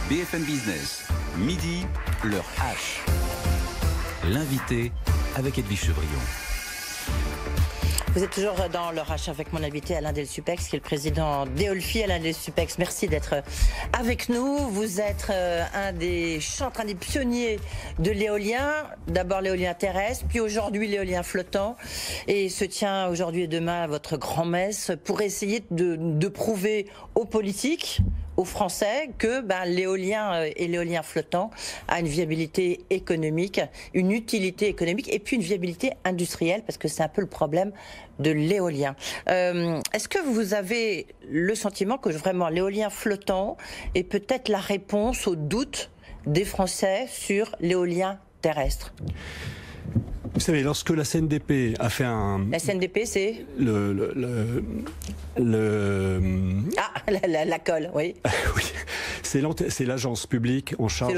BFM Business, midi, l'heure H. L'invité avec Edwige Chevrillon. Vous êtes toujours dans le H avec mon invité Alain Delsupex, qui est le président d'Eolfi. Alain Delsupex, merci d'être avec nous. Vous êtes un des chantres, un des pionniers de l'éolien. D'abord l'éolien terrestre, puis aujourd'hui l'éolien flottant. Et se tient aujourd'hui et demain votre grand-messe pour essayer de prouver aux politiques, aux Français, que l'éolien et l'éolien flottant a une viabilité économique, une utilité économique et puis une viabilité industrielle, parce que c'est un peu le problème de l'éolien. Est-ce que vous avez le sentiment que vraiment l'éolien flottant est peut-être la réponse aux doutes des Français sur l'éolien terrestre ? Vous savez, lorsque la CNDP a fait un... La CNDP, c'est la colle, oui. Oui, c'est l'agence publique en charge...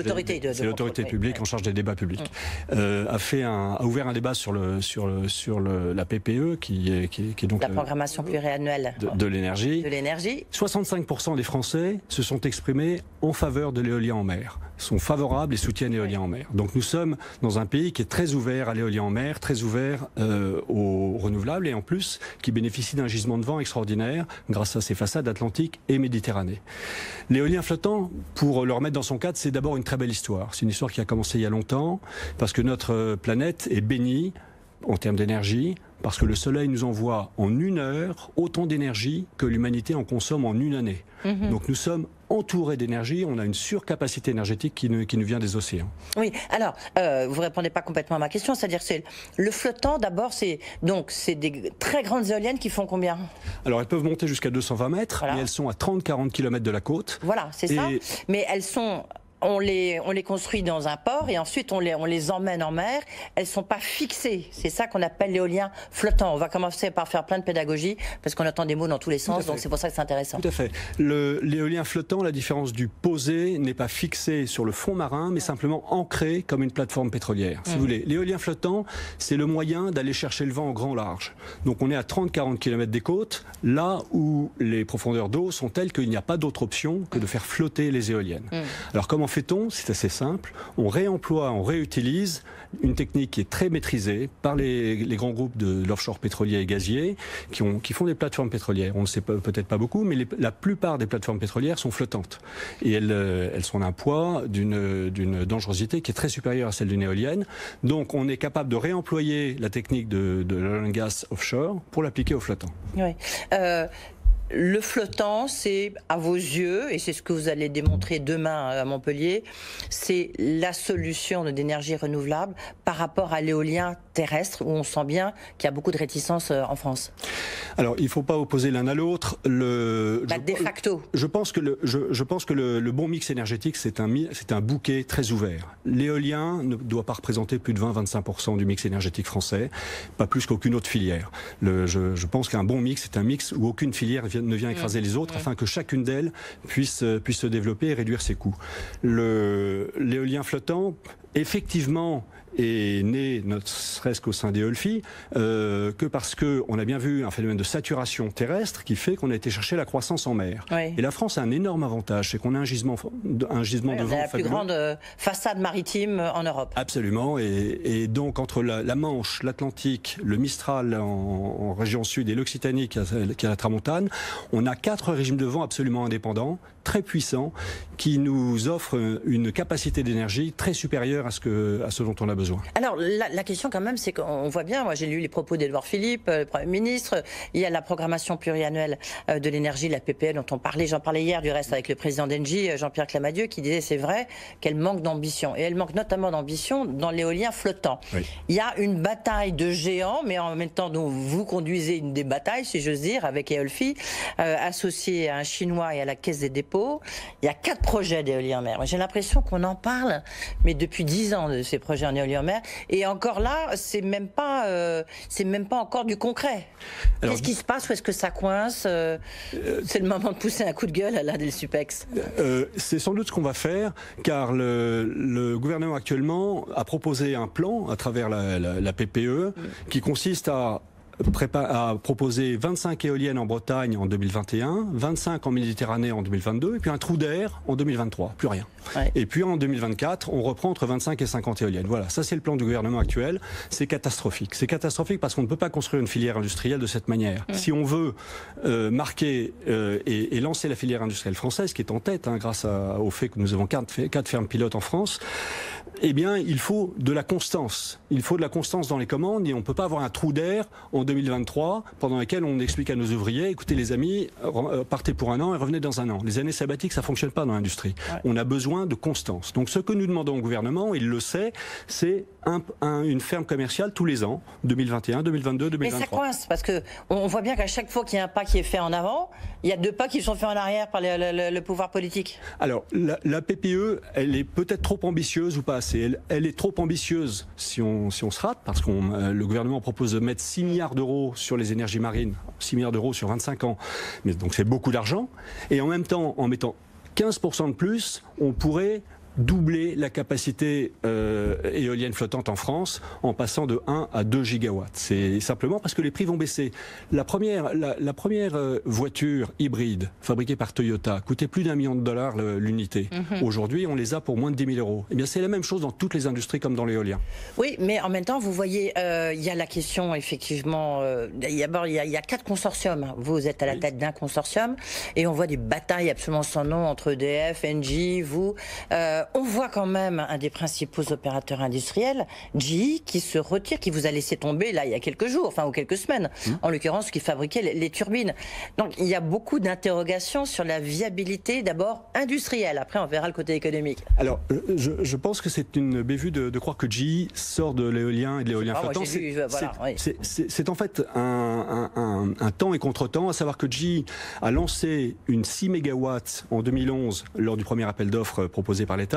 C'est l'autorité publique en charge des débats publics. A ouvert un débat sur la PPE, qui est donc... La programmation pluriannuelle de l'énergie. 65% des Français se sont exprimés en faveur de l'éolien en mer, sont favorables et soutiennent l'éolien en mer. Donc nous sommes dans un pays qui est très ouvert à l'éolien en mer, très ouvert aux renouvelables et en plus qui bénéficie d'un gisement de vent extraordinaire grâce à ses façades atlantiques et Méditerranée. L'éolien flottant, pour le remettre dans son cadre, c'est d'abord une très belle histoire. C'est une histoire qui a commencé il y a longtemps parce que notre planète est bénie en termes d'énergie, parce que le soleil nous envoie en 1 heure autant d'énergie que l'humanité en consomme en 1 année. Donc nous sommes entourés d'énergie, on a une surcapacité énergétique qui nous vient des océans. Oui, alors, vous ne répondez pas complètement à ma question, c'est-à-dire c'est le flottant, d'abord, c'est des très grandes éoliennes qui font combien ? Alors elles peuvent monter jusqu'à 220 mètres, voilà. Mais elles sont à 30-40 km de la côte. Voilà, c'est ça, mais elles sont... On les construit dans un port et ensuite on les emmène en mer. Elles ne sont pas fixées. C'est ça qu'on appelle l'éolien flottant. On va commencer par faire plein de pédagogie parce qu'on entend des mots dans tous les sens, donc c'est pour ça que c'est intéressant. Tout à fait. L'éolien flottant, la différence du posé, n'est pas fixé sur le fond marin, mais simplement ancré comme une plateforme pétrolière. Si vous voulez, l'éolien flottant, c'est le moyen d'aller chercher le vent au grand large. Donc on est à 30-40 km des côtes, là où les profondeurs d'eau sont telles qu'il n'y a pas d'autre option que de faire flotter les éoliennes. Alors comment fait-on ? C'est assez simple. On réemploie, on réutilise une technique qui est très maîtrisée par les grands groupes de l'offshore pétrolier et gazier qui font des plateformes pétrolières. On ne le sait peut-être pas beaucoup, mais la plupart des plateformes pétrolières sont flottantes. Et elles sont d'un poids, d'une dangerosité qui est très supérieure à celle d'une éolienne. Donc on est capable de réemployer la technique de l'oil and gas offshore pour l'appliquer aux flottants. Oui. Le flottant, c'est à vos yeux, et c'est ce que vous allez démontrer demain à Montpellier, c'est la solution d'énergie renouvelable par rapport à l'éolien terrestre, où on sent bien qu'il y a beaucoup de réticences en France. Alors, il ne faut pas opposer l'un à l'autre. De facto. Je pense que le bon mix énergétique, c'est un bouquet très ouvert. L'éolien ne doit pas représenter plus de 20-25% du mix énergétique français, pas plus qu'aucune autre filière. Je pense qu'un bon mix, c'est un mix où aucune filière ne vient écraser les autres, afin que chacune d'elles puisse se développer et réduire ses coûts. L'éolien flottant, effectivement, est né, ne serait-ce qu'au sein d'Eolfi, que parce qu'on a bien vu un phénomène de saturation terrestre qui fait qu'on a été chercher la croissance en mer. Oui. Et la France a un énorme avantage, c'est qu'on a un gisement de vent fabuleux. La plus grande façade maritime en Europe. Absolument, et donc entre la Manche, l'Atlantique, le Mistral en région sud et l'Occitanie qui a la Tramontane, on a 4 régimes de vent absolument indépendants, très puissants, qui nous offrent une capacité d'énergie très supérieure à ce dont on a besoin. Alors la question quand même, c'est qu'on voit bien, moi j'ai lu les propos d'Édouard Philippe, le Premier ministre, il y a la programmation pluriannuelle de l'énergie, la PPE dont j'en parlais hier du reste avec le président d'Engie, Jean-Pierre Clamadieu, qui disait c'est vrai qu'elle manque d'ambition, et elle manque notamment d'ambition dans l'éolien flottant. Oui. Il y a une bataille de géants, mais en même temps dont vous conduisez une des batailles, si j'ose dire, avec Eolfi, associé à un Chinois et à la Caisse des dépôts. Il y a 4 projets d'éolien en mer. J'ai l'impression qu'on en parle, mais depuis 10 ans de ces projets en éolien en mer, et encore là, c'est même pas encore du concret. Qu'est-ce qui se passe? Où est-ce que ça coince? C'est le moment de pousser un coup de gueule à Alain Delsupex. C'est sans doute ce qu'on va faire, car le gouvernement actuellement a proposé un plan à travers la PPE qui consiste à a proposé 25 éoliennes en Bretagne en 2021, 25 en Méditerranée en 2022, et puis un trou d'air en 2023, plus rien. Ouais. Et puis en 2024, on reprend entre 25 et 50 éoliennes. Voilà, ça c'est le plan du gouvernement actuel. C'est catastrophique. C'est catastrophique parce qu'on ne peut pas construire une filière industrielle de cette manière. Si on veut marquer et lancer la filière industrielle française, qui est en tête, grâce au fait que nous avons 4 fermes pilotes en France, eh bien, il faut de la constance. Il faut de la constance dans les commandes et on ne peut pas avoir un trou d'air en 2023 pendant lequel on explique à nos ouvriers, écoutez les amis, partez pour un an et revenez dans un an. Les années sabbatiques, ça ne fonctionne pas dans l'industrie. Ouais. On a besoin de constance. Donc ce que nous demandons au gouvernement, il le sait, c'est une ferme commerciale tous les ans, 2021, 2022, 2023. Mais ça coince, parce qu'on voit bien qu'à chaque fois qu'il y a un pas qui est fait en avant, il y a 2 pas qui sont faits en arrière par le pouvoir politique. Alors, la PPE, elle est peut-être trop ambitieuse ou pas assez. Elle est trop ambitieuse si on se rate, parce que le gouvernement propose de mettre 6 milliards d'euros sur les énergies marines, 6 milliards d'euros sur 25 ans. Mais donc c'est beaucoup d'argent. Et en même temps, en mettant 15% de plus, on pourrait doubler la capacité éolienne flottante en France en passant de 1 à 2 gigawatts. C'est simplement parce que les prix vont baisser. La première voiture hybride fabriquée par Toyota coûtait plus d'1 million de dollars l'unité. Aujourd'hui, on les a pour moins de 10 000 euros. Eh bien, c'est la même chose dans toutes les industries comme dans l'éolien. Oui, mais en même temps, vous voyez, il y a la question, effectivement, il y a 4 consortiums. Vous êtes à la tête d'un consortium et on voit des batailles absolument sans nom entre EDF, Engie, vous... on voit quand même un des principaux opérateurs industriels, GE, qui se retire, qui vous a laissé tomber là il y a quelques jours, enfin ou quelques semaines, en l'occurrence qui fabriquait les turbines. Donc il y a beaucoup d'interrogations sur la viabilité d'abord industrielle, après on verra le côté économique. Alors je pense que c'est une bévue de croire que GE sort de l'éolien et de l'éolien flottant. C'est en fait un temps et contre-temps, à savoir que GE a lancé une 6 MW en 2011 lors du premier appel d'offres proposé par l'État,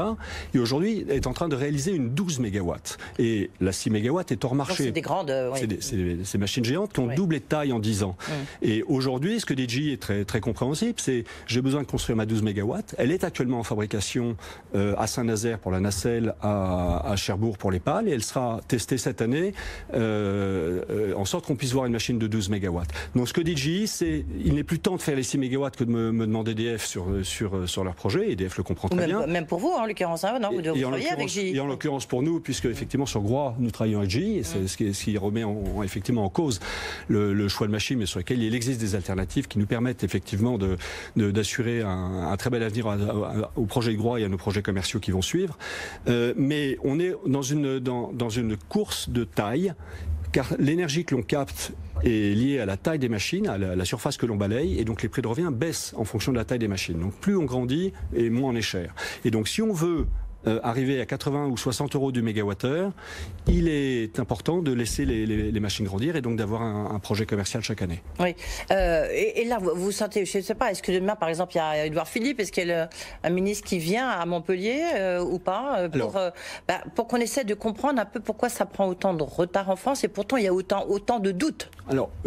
et aujourd'hui est en train de réaliser une 12 MW. Et la 6 MW est hors marché. C'est des grandes... C'est ces machines géantes qui ont doublé de taille en 10 ans. Et aujourd'hui, ce que dit GE est très, très compréhensible, c'est j'ai besoin de construire ma 12 MW. Elle est actuellement en fabrication à Saint-Nazaire pour la nacelle, à Cherbourg pour les pales, et elle sera testée cette année en sorte qu'on puisse voir une machine de 12 MW. Donc ce que dit GE, c'est il n'est plus temps de faire les 6 MW que de me demander EDF sur leur projet. EDF le comprend très bien. Même pour vous, en l'occurrence, non, vous devez travailler avec GE. Et en l'occurrence pour nous, puisque effectivement sur Groix, nous travaillons avec GE, c'est ce qui remet effectivement en cause le choix de machine, mais sur lequel il existe des alternatives qui nous permettent effectivement d'assurer un très bel avenir au projet de Groix et à nos projets commerciaux qui vont suivre. Mais on est dans une course de taille, car l'énergie que l'on capte est liée à la taille des machines, à la surface que l'on balaye, et donc les prix de revient baissent en fonction de la taille des machines. Donc plus on grandit, et moins on est cher. Et donc si on veut arriver à 80 ou 60 euros du mégawattheure, il est important de laisser les machines grandir et donc d'avoir un projet commercial chaque année. Oui. Et là, vous sentez, je ne sais pas, est-ce que demain, par exemple, il y a Édouard Philippe, est-ce qu'il y a un ministre qui vient à Montpellier ou pas pour qu'on essaie de comprendre un peu pourquoi ça prend autant de retard en France et pourtant il y a autant de doutes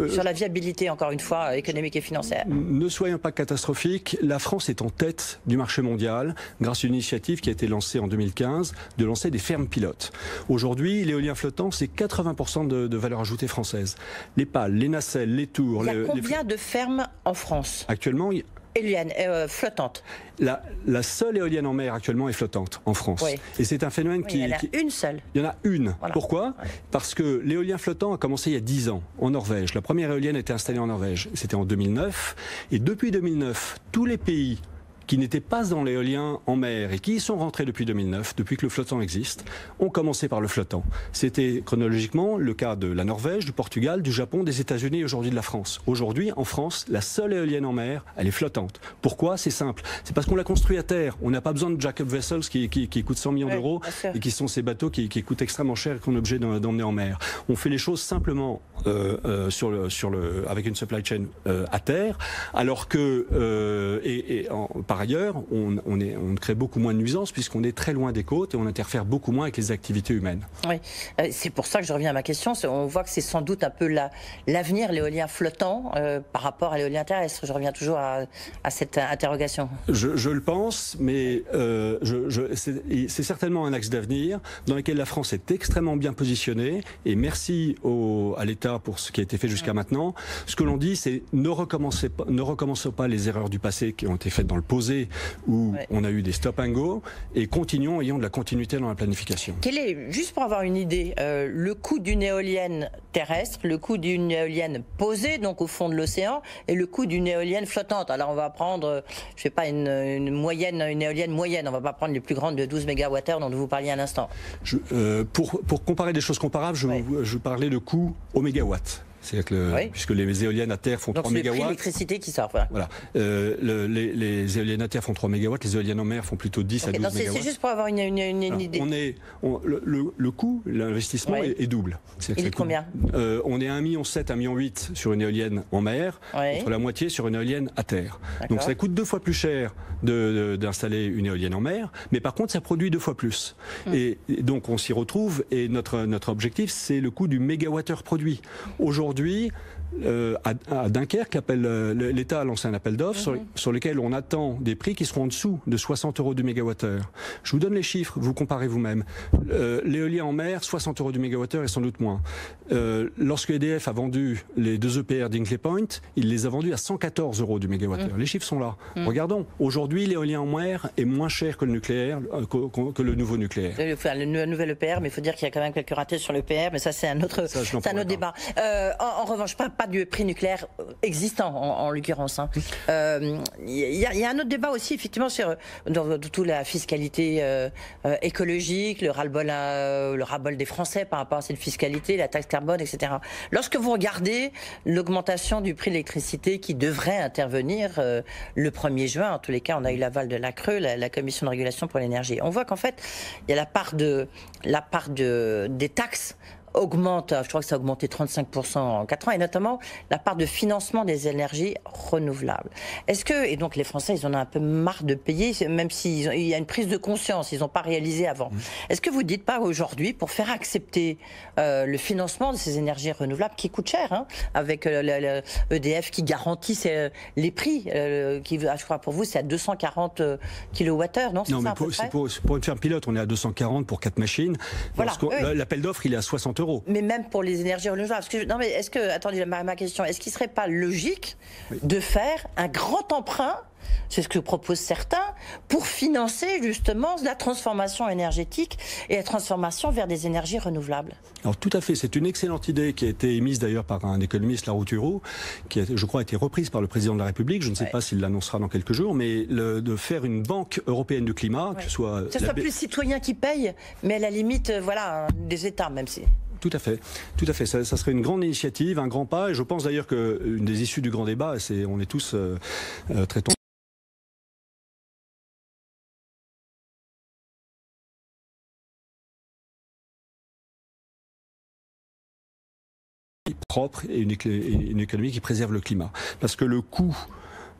sur la viabilité, encore une fois, économique et financière. Ne soyons pas catastrophiques, la France est en tête du marché mondial grâce à une initiative qui a été lancée en 2015 de lancer des fermes pilotes. Aujourd'hui, l'éolien flottant, c'est 80% de valeur ajoutée française. Les pales, les nacelles, les tours... Il y a combien de fermes en France actuellement? Éolienne, flottante. La seule éolienne en mer actuellement est flottante en France. Oui. Et c'est un phénomène il y en a une seule. Il y en a une. Voilà. Pourquoi? Parce que l'éolien flottant a commencé il y a 10 ans en Norvège. La première éolienne a été installée en Norvège. C'était en 2009. Et depuis 2009, tous les pays qui n'étaient pas dans l'éolien en mer et qui y sont rentrés depuis 2009, depuis que le flottant existe, ont commencé par le flottant. C'était chronologiquement le cas de la Norvège, du Portugal, du Japon, des États-Unis et aujourd'hui de la France. Aujourd'hui, en France, la seule éolienne en mer, elle est flottante. Pourquoi? C'est simple. C'est parce qu'on l'a construit à terre. On n'a pas besoin de jack-up vessels qui coûtent 100 millions d'euros et qui sont ces bateaux qui coûtent extrêmement cher et qu'on est obligé d'emmener en mer. On fait les choses simplement avec une supply chain à terre, alors que par par ailleurs, on crée beaucoup moins de nuisances puisqu'on est très loin des côtes et on interfère beaucoup moins avec les activités humaines. Oui, c'est pour ça que je reviens à ma question. On voit que c'est sans doute un peu l'avenir, l'éolien flottant, par rapport à l'éolien terrestre. Je reviens toujours à cette interrogation. Je le pense, mais c'est certainement un axe d'avenir dans lequel la France est extrêmement bien positionnée. Et merci à l'État pour ce qui a été fait jusqu'à maintenant. Ce que l'on dit, c'est ne recommençons pas les erreurs du passé qui ont été faites dans le posé, où on a eu des stop and go, et continuons, ayant de la continuité dans la planification. Quel est, juste pour avoir une idée, le coût d'une éolienne terrestre, le coût d'une éolienne posée, donc au fond de l'océan, et le coût d'une éolienne flottante? Alors on va prendre, je sais pas, une éolienne moyenne, on va pas prendre les plus grandes de 12 MWh dont vous parliez à l'instant. Pour comparer des choses comparables, je parlais de coût au mégawatt. C'est-à-dire puisque les éoliennes à terre font 3 MW. Donc c'est l'électricité qui sort. Voilà. Les éoliennes à terre font 3 MW, les éoliennes en mer font plutôt 10 à 12 MW. C'est juste pour avoir une idée. Le coût, l'investissement est double. Il est de combien? On est à 1,7 million, 1,8 million sur une éolienne en mer, contre la moitié sur une éolienne à terre. Donc ça coûte 2 fois plus cher d'installer une éolienne en mer, mais par contre ça produit 2 fois plus. Et donc on s'y retrouve, et notre objectif, c'est le coût du mégawattheure produit. Aujourd'hui, à Dunkerque, l'État a lancé un appel d'offres sur lequel on attend des prix qui seront en dessous de 60 € du mégawattheure. Je vous donne les chiffres, vous comparez vous-même. L'éolien en mer, 60 € du mégawattheure et sans doute moins. Lorsque EDF a vendu les 2 EPR d'Hinkley Point, il les a vendus à 114 € du mégawattheure. Les chiffres sont là. Regardons. Aujourd'hui, l'éolien en mer est moins cher que le nucléaire, que le nouveau nucléaire. Le nouvel EPR, mais il faut dire qu'il y a quand même quelques ratés sur l'EPR, mais ça c'est un autre débat. En revanche, pas du prix nucléaire existant en l'occurrence. Il y a un autre débat aussi effectivement sur toute la fiscalité écologique, le ras-le-bol des Français par rapport à cette fiscalité, la taxe carbone, etc. Lorsque vous regardez l'augmentation du prix de l'électricité qui devrait intervenir le 1er juin, en tous les cas on a eu l'aval de la CRE, la Commission de régulation pour l'énergie, on voit qu'en fait il y a la part des taxes augmente, je crois que ça a augmenté 35% en 4 ans, et notamment la part de financement des énergies renouvelables. Et donc les Français, ils en ont un peu marre de payer, même s'il y a une prise de conscience, ils n'ont pas réalisé avant. Est-ce que vous ne dites pas aujourd'hui, pour faire accepter le financement de ces énergies renouvelables, qui coûtent cher, avec EDF qui garantit les prix, je crois pour vous, c'est à 240 kWh, non? Non, mais pour une ferme pilote, on est à 240 pour 4 machines. Voilà, l'appel d'offres, il est à 60 €. Mais même pour les énergies renouvelables. Attendez, ma question, est-ce qu'il ne serait pas logique de faire un grand emprunt, c'est ce que proposent certains, pour financer justement la transformation énergétique et la transformation vers des énergies renouvelables? Alors tout à fait, c'est une excellente idée qui a été émise d'ailleurs par un économiste, Larouturou, qui je crois a été reprise par le président de la République, je ne sais pas s'il l'annoncera dans quelques jours, mais de faire une banque européenne du climat, que ce soit plus les citoyens qui payent, mais à la limite, des États même si... Tout à fait. Ça serait une grande initiative, un grand pas. Et je pense d'ailleurs qu'une des issues du grand débat, on est tous très propre et une économie qui préserve le climat. Parce que le coût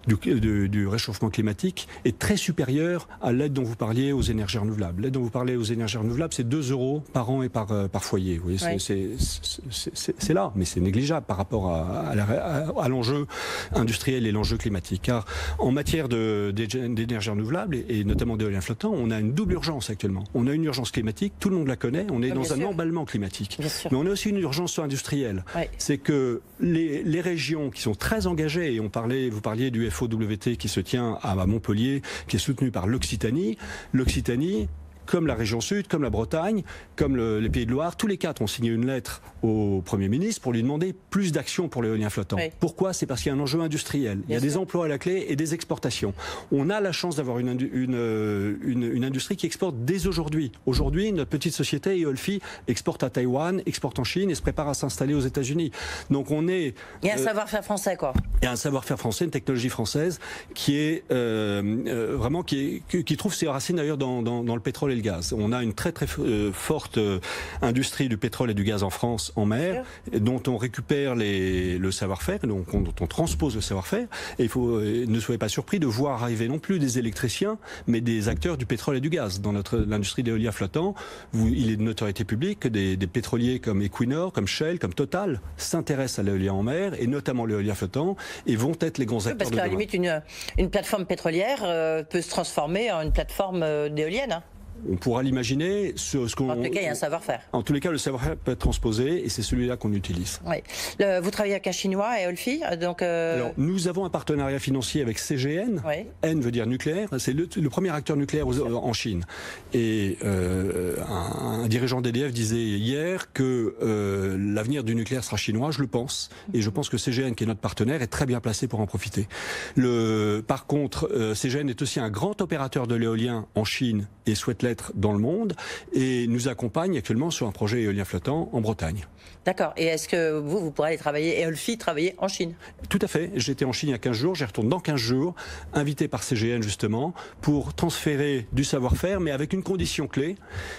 du réchauffement climatique est très supérieur à l'aide dont vous parliez aux énergies renouvelables. L'aide dont vous parlez aux énergies renouvelables, c'est 2 € par an et par foyer. Vous voyez, c'est là, mais c'est négligeable par rapport à l'enjeu industriel et l'enjeu climatique. Car en matière d'énergie renouvelable, et notamment d'éolien flottant, on a une double urgence actuellement. On a une urgence climatique, tout le monde la connaît, on est dans un emballement climatique. Mais on a aussi une urgence industrielle. C'est que les régions qui sont très engagées, et vous parliez du FOWT qui se tient à Montpellier, qui est soutenu par l'Occitanie, comme la région Sud, comme la Bretagne, comme les Pays de Loire, tous les 4 ont signé une lettre au Premier ministre pour lui demander plus d'action pour l'éolien flottant. Pourquoi? C'est parce qu'il y a un enjeu industriel. Il y a des emplois à la clé et des exportations. On a la chance d'avoir une industrie qui exporte dès aujourd'hui. Aujourd'hui, notre petite société, Eolfi, exporte à Taïwan, exporte en Chine et se prépare à s'installer aux États-Unis. Donc on est... Il y a un savoir-faire français, quoi. Il y a un savoir-faire français, une technologie française qui est vraiment qui trouve ses racines d'ailleurs dans le pétrole et le gaz. On a une très forte industrie du pétrole et du gaz en France, en mer, dont on récupère le savoir-faire, dont on transpose le savoir-faire. Et ne soyez pas surpris de voir arriver non plus des électriciens, mais des acteurs du pétrole et du gaz. Dans l'industrie de l'éolien flottant, il est de notoriété publique que des pétroliers comme Equinor, comme Shell, comme Total s'intéressent à l'éolien en mer, et notamment l'éolien flottant, et vont être les grands acteurs parce de qu'à la demain. limite, une plateforme pétrolière peut se transformer en une plateforme d'éolienne. Hein. On pourra l'imaginer. En tout cas, il y a un savoir-faire. En tous les cas, le savoir-faire peut être transposé, et c'est celui-là qu'on utilise. Oui. Vous travaillez avec un Chinois, Eolfi, donc. Alors, nous avons un partenariat financier avec CGN. Oui. N veut dire nucléaire. C'est le premier acteur nucléaire en Chine. Et un dirigeant d'EDF disait hier que l'avenir du nucléaire sera chinois. Je le pense. Et je pense que CGN, qui est notre partenaire, est très bien placé pour en profiter. Par contre, CGN est aussi un grand opérateur de l'éolien en Chine et souhaite l'être dans le monde, et nous accompagne actuellement sur un projet éolien flottant en Bretagne. D'accord. Et est-ce que vous pourrez aller travailler, Eolfi, travailler en Chine? Tout à fait. J'étais en Chine il y a 15 jours, j'y retourne dans 15 jours, invité par CGN justement, pour transférer du savoir-faire, mais avec une condition clé,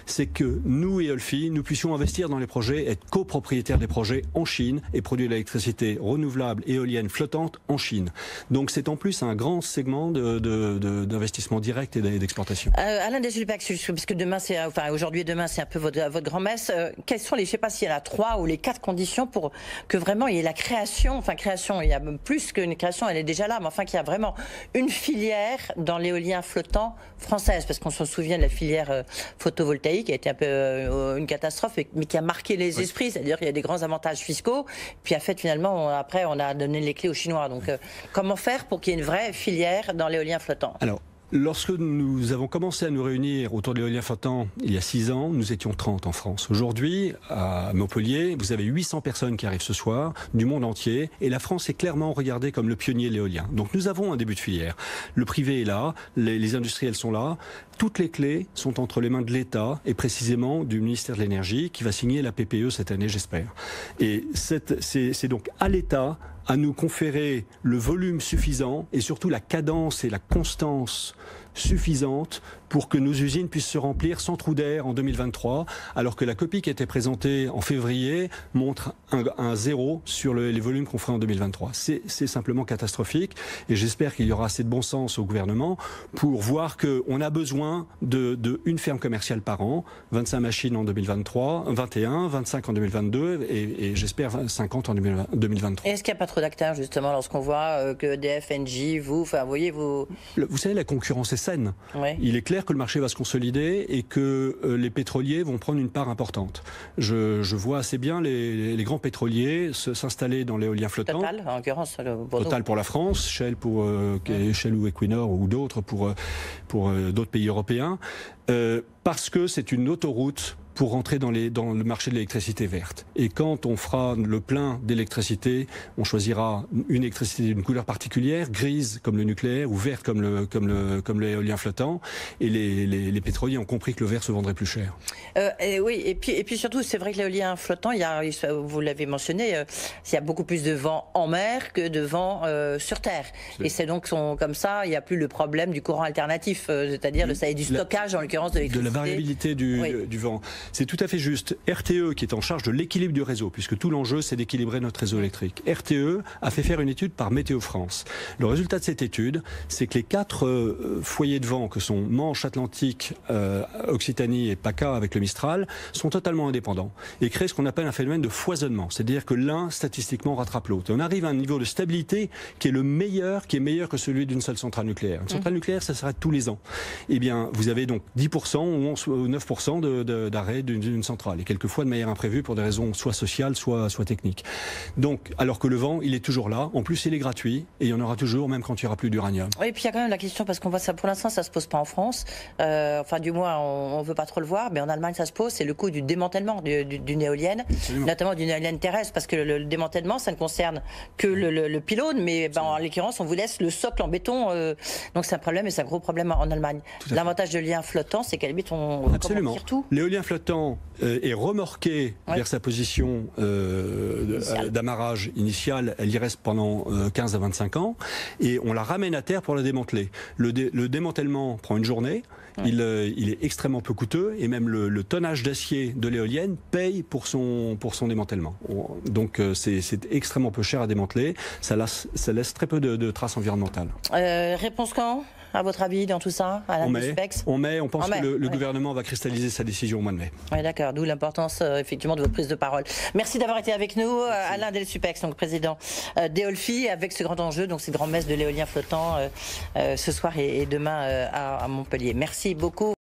c'est que nous, Eolfi, nous puissions investir dans les projets, être copropriétaires des projets en Chine et produire de l'électricité renouvelable, éolienne, flottante en Chine. Donc c'est en plus un grand segment d'investissement direct et d'exportation. Alain Desulpex, puisque aujourd'hui et demain, c'est un peu votre grand-messe. Quelles sont je ne sais pas s'il y en a 3 ou les 4 conditions pour que vraiment il y ait la création, il y a plus qu'une création, elle est déjà là, mais enfin qu'il y a vraiment une filière dans l'éolien flottant française, parce qu'on se souvient de la filière photovoltaïque qui a été un peu une catastrophe, mais qui a marqué les esprits, c'est-à-dire qu'il y a des grands avantages fiscaux, puis en fait finalement après on a donné les clés aux Chinois. Donc comment faire pour qu'il y ait une vraie filière dans l'éolien flottant? Alors, lorsque nous avons commencé à nous réunir autour de l'éolien flottant il y a 6 ans, nous étions 30 en France. Aujourd'hui, à Montpellier, vous avez 800 personnes qui arrivent ce soir, du monde entier, et la France est clairement regardée comme le pionnier de l'éolien. Donc nous avons un début de filière. Le privé est là, les industriels sont là, toutes les clés sont entre les mains de l'État, et précisément du ministère de l'Énergie, qui va signer la PPE cette année, j'espère. Et c'est donc à l'État à nous conférer le volume suffisant et surtout la cadence et la constance suffisante pour que nos usines puissent se remplir sans trou d'air en 2023, alors que la copie qui a été présentée en février montre un 0 sur les volumes qu'on fera en 2023. C'est simplement catastrophique, et j'espère qu'il y aura assez de bon sens au gouvernement pour voir qu'on a besoin d'une ferme commerciale par an, 25 machines en 2023, 21, 25 en 2022 et j'espère 50 en 2023. Et est-ce qu'il n'y a pas trop d'acteurs justement lorsqu'on voit que EDF, Engie, vous voyez vous... Vous savez, la concurrence est saine. Ouais. Il est clair que le marché va se consolider et que les pétroliers vont prendre une part importante. Je vois assez bien les grands pétroliers s'installer dans l'éolien flottant. Total, en l'occurrence. Total pour la France, Shell Shell ou Equinor ou d'autres pour d'autres pays européens, parce que c'est une autoroute pour rentrer dans le marché de l'électricité verte. Et quand on fera le plein d'électricité, on choisira une électricité d'une couleur particulière, grise comme le nucléaire ou verte comme l'éolien flottant. Et les pétroliers ont compris que le vert se vendrait plus cher. Oui, et puis surtout, c'est vrai que l'éolien flottant, vous l'avez mentionné, il y a beaucoup plus de vent en mer que de vent sur terre. Et c'est donc comme ça, il n'y a plus le problème du courant alternatif, c'est-à-dire du stockage en l'occurrence de l'électricité. De la variabilité du vent. C'est tout à fait juste. RTE, qui est en charge de l'équilibre du réseau, puisque tout l'enjeu c'est d'équilibrer notre réseau électrique. RTE a fait faire une étude par Météo France. Le résultat de cette étude, c'est que les 4 foyers de vent que sont Manche, Atlantique, Occitanie et PACA avec le Mistral sont totalement indépendants et créent ce qu'on appelle un phénomène de foisonnement. C'est-à-dire que l'un statistiquement rattrape l'autre. On arrive à un niveau de stabilité qui est meilleur que celui d'une seule centrale nucléaire. Une centrale nucléaire, ça s'arrête tous les ans. Eh bien, vous avez donc 10% ou 9% d'arrêt d'une centrale, et quelquefois de manière imprévue pour des raisons soit sociales, soit techniques. Donc, alors que le vent, il est toujours là. En plus, il est gratuit, et il y en aura toujours, même quand il n'y aura plus d'uranium. Oui, et puis il y a quand même la question, parce qu'on voit ça, pour l'instant, ça se pose pas en France. Enfin, du moins, on veut pas trop le voir, mais en Allemagne, ça se pose. C'est le coût du démantèlement d'une éolienne, notamment d'une éolienne terrestre, parce que le démantèlement, ça ne concerne que le pylône, mais en l'occurrence, on vous laisse le socle en béton. Donc c'est un problème, et c'est un gros problème en Allemagne. L'avantage de l'éolien flottant, c'est qu'à la limite, on tire tout. L'éolien flottant est remorqué vers sa position d'amarrage initiale. Elle y reste pendant 15 à 25 ans, et on la ramène à terre pour la démanteler. Le démantèlement prend une journée, Il est extrêmement peu coûteux et même le tonnage d'acier de l'éolienne paye pour son démantèlement. Donc c'est extrêmement peu cher à démanteler. Ça laisse très peu de traces environnementales. Réponse quand, à votre avis, dans tout ça, Alain Delsupex? On pense que le gouvernement va cristalliser sa décision au mois de mai. Oui, d'accord, d'où l'importance effectivement de votre prise de parole. Merci d'avoir été avec nous, Alain Delsupex, donc président d'Eolfi, avec ce grand enjeu, donc cette grande messe de l'éolien flottant ce soir et demain à Montpellier. Merci beaucoup.